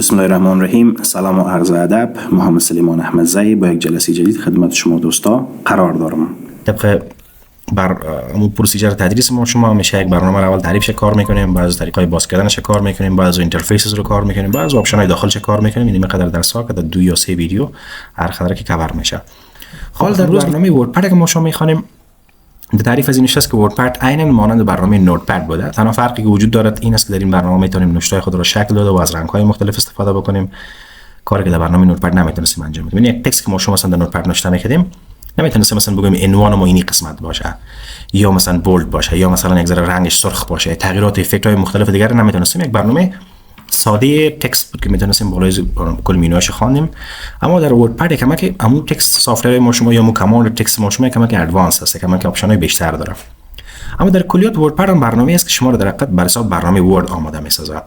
بسم الله الرحمن الرحیم. سلام و عرض ادب. محمد سلیمان احمدزایی با یک جلسه جدید خدمت شما دوستا قرار دارم. طبق اون پروسیجر تدریس ما شما همیشه یک برنامه رو اول تعریفش کار میکنیم، بعد از طریقای باز کردنش کار میکنیم، بعد از اینترفیسز رو کار میکنیم، بعد از آپشن های داخلش کار میکنیم. این مقدار درس ها که در 2 یا 3 ویدیو هر خدر که کاور میشه. حالا در برنامه وردپد که ما شما میخوانیم تعریف از این است که وردپد عیناً مانند برنامه نوتپد بوده. تنها فرقی که وجود دارد این است که در این برنامه میتونیم نوشته‌های خود را شکل داده و از رنگ‌های مختلف استفاده بکنیم، کاری که در برنامه نوتپد نمیتونستیم انجام بدیم. یعنی یک تکست که ما شما مثلا در نوتپد نوشته می‌کردیم نمیتونستیم مثلا بگیم عنوان ما اینی قسمت باشه، یا مثلا بولد باشه، یا مثلا یک ذره رنگش سرخ باشه، تغییرات افکت‌های مختلف دیگر نمیتونستیم. یک برنامه ساده تکست بود که میتونستیم بالای کل مینوهاش خواندیم. اما در وردپد کمک همون تکست سافت‌ور ما شما یا همون کماند تکست ما شما کمک ادوانس است، کمک آپشن‌های بیشتر داره. اما در کلیات وردپد هم برنامه‌ای است که شما رو در حقیقت بر حساب برنامه ورد آماده می‌سازه.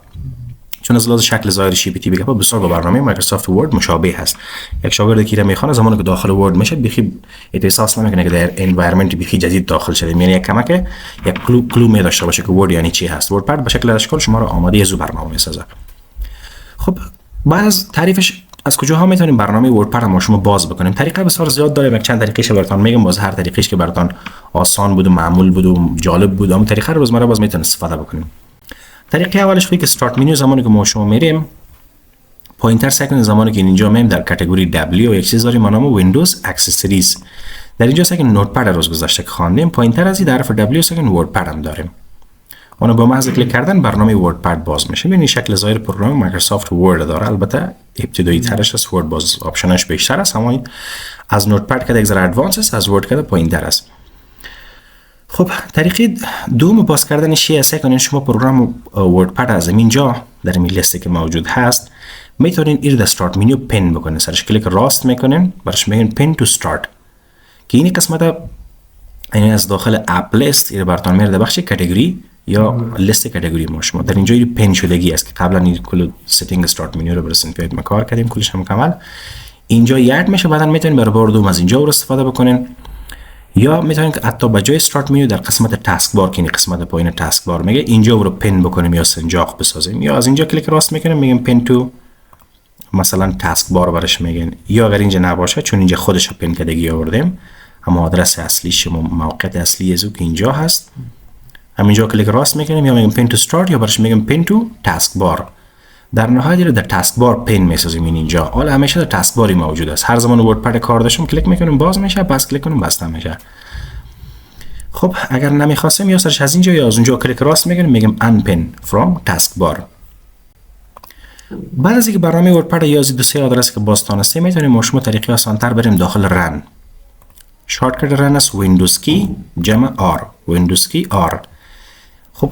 چون از لحاظ شکل ظاهری شی پی تی بگم بسیار با برنامه مایکروسافت ورد مشابه هست. یک شاگرد که میخوانه زمانی که داخل ورد میشه بخی احساس نمیکنه که در انوایرمنت بخی جدید داخل شده. یعنی یک کمک یک کلو می داشته باشه که ورد یعنی چی هست. وردپد به شکل اشکال شما رو آماده از برنامه می‌سازه. خب بعد از تعریفش از کجاها میتونیم برنامه وردپد ما شما باز بکنیم؟ طریقه بسیار زیاد داره. یک چند طریقش براتون میگم، باز هر طریقش که براتون آسان بود و معمول بود و جالب بود اون طریقه رو روزمره باز میتونید استفاده بکنیم. طریقه اولش که استارت منیو زمانی که ما شما میریم پوینتر سکن زمانی که اینجا میایم در کاتگوری W و یک چیز داریم به نام ویندوز اکسسوریز. در اینجا سکن نوتپد روز گذشته که خواندیم پوینتر از این در حرف W سکن وردپد هم داریم. اون با محض کلیک کردن برنامه وردپد باز میشه. ببینید شکل ظاهر پروگرام مایکروسافت ورد داره. البته ابتدایی ترش از ورد باز آپشنش بیشتر است، اما از نوتپد که یک ذره ادوانس است، از ورد که پایین‌تر است. خب طریقه دوم باز کردن چیه است؟ کنین شما پروگرام وردپد از اینجا در این لیستی که موجود هست میتونین این در استارت منیو پن بکنین. سرش کلیک راست میکنین، برش میگین پن تو استارت که این قسمت این از داخل اپ لیست این براتون میره در بخش کاتگوری یا لیست کاتگوری ما شما در اینجا این پن شدگی است که قبلا این کل سیتینگ استارت منیو رو برسن پیاد ما کار کردیم کلش هم کامل اینجا یاد میشه. بعدا میتونین برای بار دوم از اینجا رو استفاده بکنین، یا میتونین که حتی به جای استارت منیو در قسمت تاسک بار که این قسمت پایین تاسک بار میگه اینجا رو پن بکنیم یا سنجاق بسازیم، یا از اینجا کلیک راست میکنیم میگیم پن تو مثلا تاسک بار برش میگن، یا اگر اینجا نباشه چون اینجا خودش پن کردگی آوردیم اما آدرس اصلیش موقعیت اصلی ازو که اینجا هست همینجا کلیک راست میکنیم یا میگیم پن تو استارت یا برش میگیم پن تو تاسک بار. در نهایت رو در تاسک بار پن میسازیم اینجا. حالا همیشه در تاسک باری موجود است. هر زمان وردپد کار داشتم کلیک میکنیم باز میشه، بس کلیک کنیم بسته میشه. خب اگر نمیخواستیم یا سرش از اینجا یا از اونجا کلیک راست میکنیم میگیم unpin from تاسک بار. بعد از اینکه برنامه وردپد یا از دو سه آدرس که باز تونستیم میتونیم ما شما طریقه آسان‌تر بریم داخل رن. شارتکت رن است ویندوز کی جمع آر، ویندوز کی آر. خب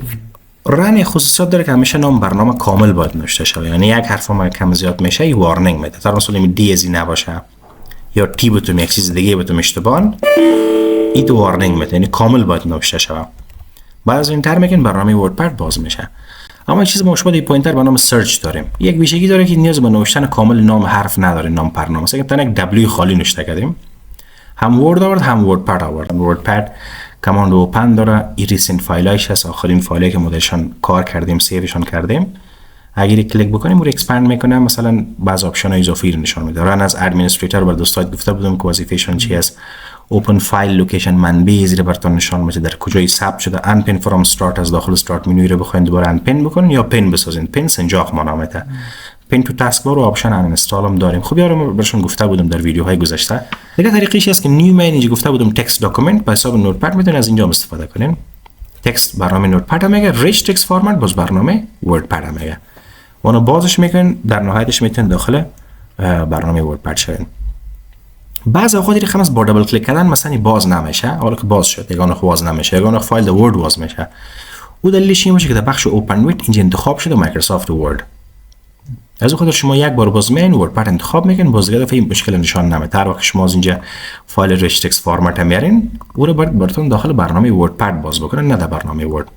رن خصوصیت داره که همیشه نام برنامه کامل باید نوشته شه، یعنی یک حرف ما کم زیاد میشه ای وارنینگ میده. در مثلا این دی ازی نباشه یا تی بتون یک چیز دیگه بتون اشتباه این تو وارنینگ میده، یعنی کامل باید نوشته شه. بعد از این تر میگن برنامه وردپد باز میشه. اما یک چیز مشابه پوینتر به نام سرچ داریم. یک ویژگی داره که نیاز به نوشتن کامل نام حرف نداره، نام برنامه. مثلا تا یک دبلیو خالی نوشته کردیم هم ورد آورد هم وردپد آورد. وردپد کماند اوپن داره، این ریسنت فایلایش هست، آخرین فایلی که مدلشان کار کردیم سیوشان کردیم. اگر کلیک بکنیم رو اکسپاند میکنه، مثلا بعض آپشن های اضافی رو نشان میده. رن از ادمنستریتور بر دوستات گفته بودم که وظیفه‌شان چی است. اوپن فایل لوکیشن منبع زیر براتون نشان میده در کجای ثبت شده. ان پن فرام استارت از داخل استارت منیو رو بخواید دوباره ان پن بکنین یا پن بسازین. پن سنجاق معناته. پن تو تاسک بار و آپشن ان اینستال هم داریم. خب یارو برشون گفته بودم در ویدیوهای گذشته. دیگه طریقش هست که نیو مین اینجا گفته بودم تکست داکومنت به حساب نوتپد میتونید از اینجا استفاده کنین. تکست برنامه نوتپد میگه، ریچ تکست فرمت باز برنامه وردپد میگه. اونو بازش میکنین، در نهایتش میتونید داخل برنامه وردپد شین. بعضی اوقات رقم از با دابل کلیک کردن مثلا باز نمیشه، حالا که باز شد یگانه باز نمیشه، یگانه فایل ورد باز میشه. او دلیلش این باشه که در بخش اوپن ویت اینجا انتخاب شده مایکروسافت ورد. از اون خاطر شما یک بار باز میین وردپد انتخاب میکنین، باز دیگه این مشکل نشان نمیده. هر وقت شما از اینجا فایل ریچ تکست فرمت میارین او رو براتون داخل برنامه وردپد باز بکنن، نه در برنامه ورد.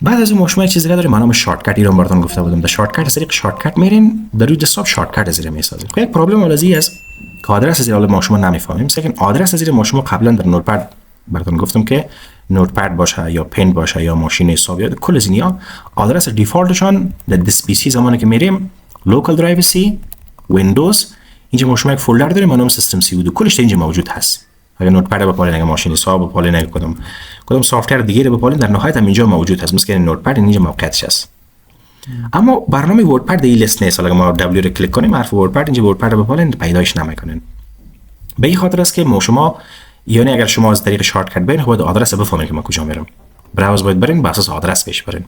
بعد از اون شما یک چیز دیگه داریم به نام شارتکت. اینو براتون گفته بودم در شارتکت از طریق شارتکت میرین در روی دسکتاپ شارتکت زیر میسازید. یک پرابلم الازی است که آدرس زیر ما شما نمیفهمیم. مثلا آدرس زیر ما شما قبلا در نوتپد براتون گفتم که نوتپد باشه یا پن باشه یا ماشین حساب یا کل از اینیا آدرس دیفالتشان در دس پی سی زمانی که میریم لوکال درایو سی ویندوز اینجا ما شما یک فولدر داریم به نام سیستم سی و کلش اینجا موجود هست. اگر نوتپد بپالین، اگر ماشین حساب بپالین، اگر کدام سافتور دیگه رو بپالین در نهایت هم اینجا موجود هست. مثل نوتپد اینجا موقعیتش هست. اما برنامه وردپد این لیست نیست. اگر ما دبلیو رو کلیک کنیم حرف وردپد اینجا وردپد رو بپالین پیداش نمیکنین. به این خاطر است که ما شما یعنی اگر شما از طریق شارت کت برین باید آدرس بفهمید که ما کجا میرم. براوز باید برین بر اساس آدرس پیش برین.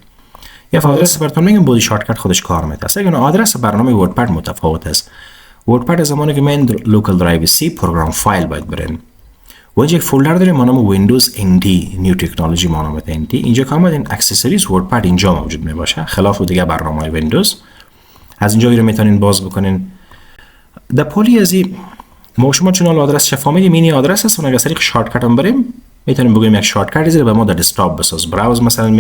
یا آدرس براتون میگم بودی شارت کت خودش کار میده. اگر آدرس برنامه وردپد متفاوت است. وردپد زمانی که من لوکال درایو سی پروگرام فایل باید برین. و اینجا یک فولدر داریم به نام ویندوز NT نیو تکنولوژی ما نام NT. اینجا کامل این اکسسوریز وردپد اینجا موجود می باشه خلاف دیگه برنامه‌های ویندوز. از اینجا رو میتونین باز بکنین. در پولی از ما شما چون آدرس شفامیدیم این آدرس است. اگر طریق شارت کت هم بریم میتونیم بگیم یک شارت کت زیر به ما در دسکتاپ بساز. براوز مثلا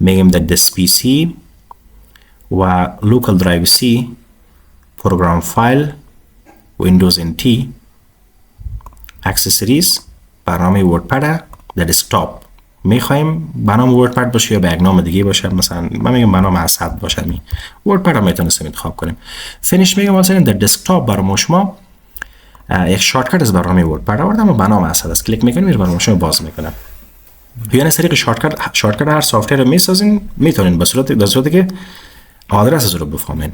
میگیم در دس پی سی و لوکال درایو سی پروگرام فایل ویندوز NT اکسسوریز برنامه وردپد در دسکتاپ میخوایم به نام وردپد باشه یا به یک نام دیگه باشه. مثلا من میگم به نام اسد باشه. وردپد هم میتونستیم انتخاب کنیم. فینیش میگم مثلا در دسکتاپ برای شما یک شارت کت از برنامه وردپد آوردم و به نام اسد است. کلیک میکنیم میره برای شما باز میکنه. یعنی از طریق شارت کت هر سافت ویر میسازین میتونین به صورتی که آدرس رو بفهمین.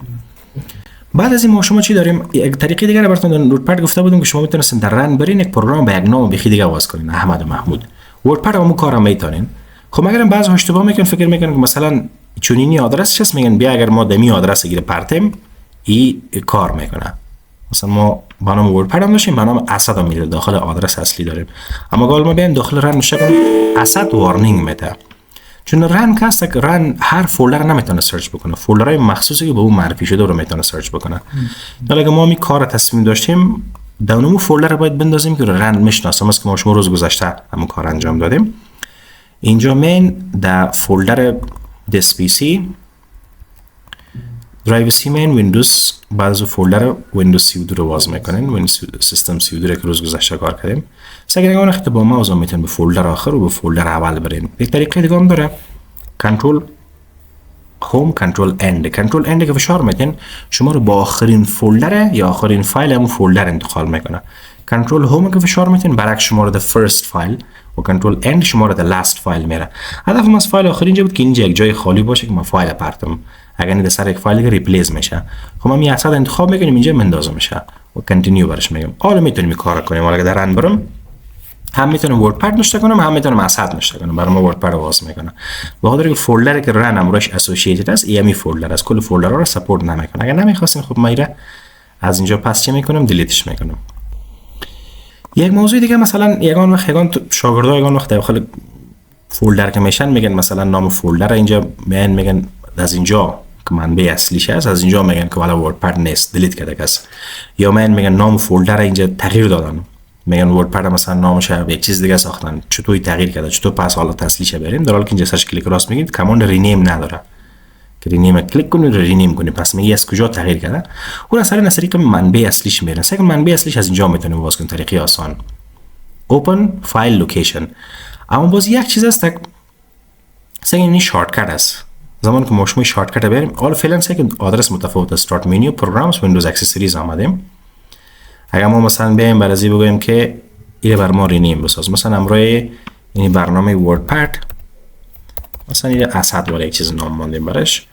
بعد از این ما شما چی داریم؟ یک طریقه دیگه رو براتون در وردپد گفته بودم که شما میتونستین در رن برین یک پروگرام به یک نام بخی دیگه آواز کنین. احمد و محمود وردپد هم کارم میتونین. خب اگر بعضی اشتباه میکنن فکر میکنن که مثلا چونینی آدرس هست میگن بیا اگر ما دمی آدرس گیره پرتیم این کار میکنه. مثلا ما با نام وردپد هم داشتیم به نام اسد هم میره داخل آدرس اصلی داریم. اما قال ما بیایم داخل رن نشه کنیم اسد وارنینگ میده. چون رن کاست که رن هر فولدر نمیتونه سرچ بکنه. فولدرهای مخصوصی که به اون معرفی شده رو میتونه سرچ بکنه. حالا اگه ما می کار تصمیم داشتیم در اون فولدر باید بندازیم که رن میشناسه. مثلا که ما شما روز گذشته همون کار انجام دادیم. اینجا من در فولدر دس پی سی درایو سی من ویندوز بعد از فولدر ویندوز 32 رو باز میکنین. ویندوز سیستم 32 که روز گذشته کار کردیم. اگر اون وقت با ماوس میتونین به فولدر آخر و به فولدر اول برین. یک طریقه دیگه هم داره. کنترل هوم کنترل اند. کنترل اند که فشار میدین شما رو با آخرین فولدر یا آخرین فایل همون فولدر انتقال میکنه. کنترل هوم که فشار میدین برعکس شما رو در فرست فایل و کنترل اند شما رو در لاست فایل میره. هدفم از فایل آخر اینجا بود که اینجا یک جای خالی باشه که ما فایل پرتم. اگر نه در سر یک فایل ریپلیس میشه. خب ما اسد انتخاب میکنیم اینجا مندازه میشه و کانتینیو برش میگم. حالا میتونیم کار کنیم. حالا اگه در رن برم هم میتونم وردپد نشته کنم هم میتونم اسد نشته کنم. برای ما وردپد رو باز میکنه. به خاطر اینکه فولدری که رن امروش اسوسییتد است ایمی فولدر از کل فولدرها رو سپورت نمیکنه. اگر نمیخواستین خب ما از اینجا پس چه میکنم دیلیتش میکنم. یک موضوع دیگه مثلا یگان شاگردها یگان وقت داخل فولدر که میشن میگن مثلا نام فولدر اینجا میگن از اینجا که منبع اصلیش هست از اینجا میگن که والا وردپد نیست دیلیت کرده کس. یا میگن نام فولدر اینجا تغییر دادن. میگن وردپد مثلا نامش یک چیز دیگه ساختن. چطوری تغییر کرده؟ چطور پس حالا اصلیش بریم؟ در حالی که اینجا سرچ کلیک راست میگید کاماند رینیم نداره. که رینیم کلیک کنید رینیم کنید پس میگه از کجا تغییر کرده. اون اصلا طریق منبع اصلیش میرن. سگ منبع اصلیش از اینجا میتونیم باز کنیم طریقی آسان. اوپن فایل لوکیشن. اما باز یک چیز است سگ این شارت کت است. زمانی که ما شما شارت کت بریم حالا فعلا سگ آدرس متفاوت استارت منیو پروگرامز ویندوز اکسسوریز آمدیم. اگر ما مثلا بیایم برازی بگویم که این بر ما رینیم بساز مثلا امروز این برنامه وردپد مثلا این اسد ولی یک چیز نام ماندیم برش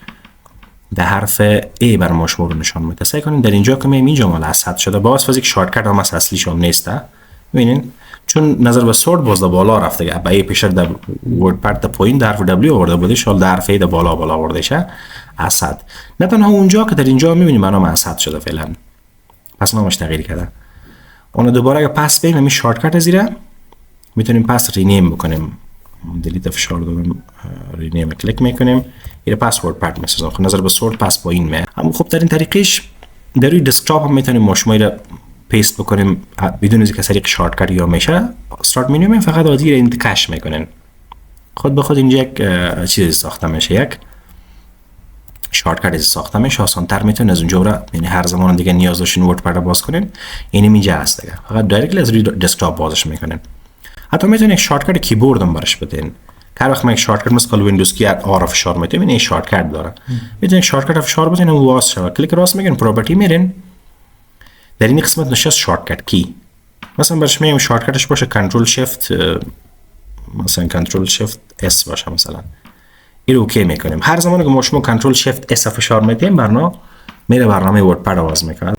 در حرف ای بر ما شما رو نشان میده. سعی کنین در اینجا که میگم اینجا مال اسد شده با واسه یک شارت کت هم اصلی شون نیسته. ببینین چون نظر به سورت باز در بالا رفته که ابای پیشر در وردپد در پایین در حرف دبلیو آورده بوده شال در حرف ای در بالا آورده شه اسد. نه تنها اونجا که در اینجا میبینیم برنامه اسد شده فعلا. پس نامش تغییر کرده. اون دوباره اگه پس بریم همین شارت کت زیره میتونیم پس رینیم بکنیم. دیلیت فشار دادم رینیم کلیک میکنیم این پس وردپد میسازم. خب نظر به سورت پس پایین میاد. اما خب در این طریقش در روی دسکتاپ هم میتونیم ما شما رو پیست بکنیم بدون اینکه طریق شارت کت یا میشه استارت منیو می فقط عادی این کش میکنین. خود به خود اینجا یک چیز ساخته میشه. یک شارت کت ساخته میشه آسان تر میتونه از اونجا برای یعنی هر زمان دیگه نیاز داشتین وردپد رو باز کنین اینم اینجا هست دیگه فقط دایرکتلی از روی دسکتاپ بازش میکنین. حتی میتونید یک شارتکت کیبورد هم برش بدین. هر وقت ما یک شارتکت مثل ویندوز کی آر فشار میتونید این شارتکت داره. میتونید شارتکت فشار بدین و واس شود. کلیک راست میگن پراپرتی میرین. در این قسمت نشست شارتکت کی. مثلا برش میگم شارتکتش باشه کنترل شیفت، مثلا کنترل شیفت اس باشه مثلا. این اوکی میکنیم. هر زمانی که ما شما کنترل شیفت اس فشار میدیم برنامه میره برنامه وردپد آغاز میکنه.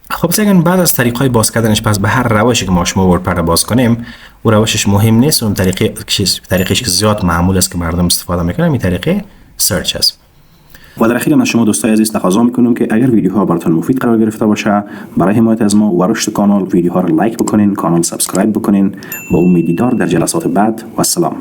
خب مثلا بعد از طریق‌های باز کردنش پس به هر روشی که ما شما وردپد باز کنیم او روشش مهم نیست. اون طریقش که زیاد معمول است که مردم استفاده میکنن این طریقه سرچ است. و در اخیر از شما دوستای عزیز تقاضا میکنم که اگر ویدیوها براتون مفید قرار گرفته باشه برای حمایت از ما و رشد کانال ویدیوها رو لایک بکنین، کانال سابسکرایب بکنین. با امید دیدار در جلسات بعد و السلام.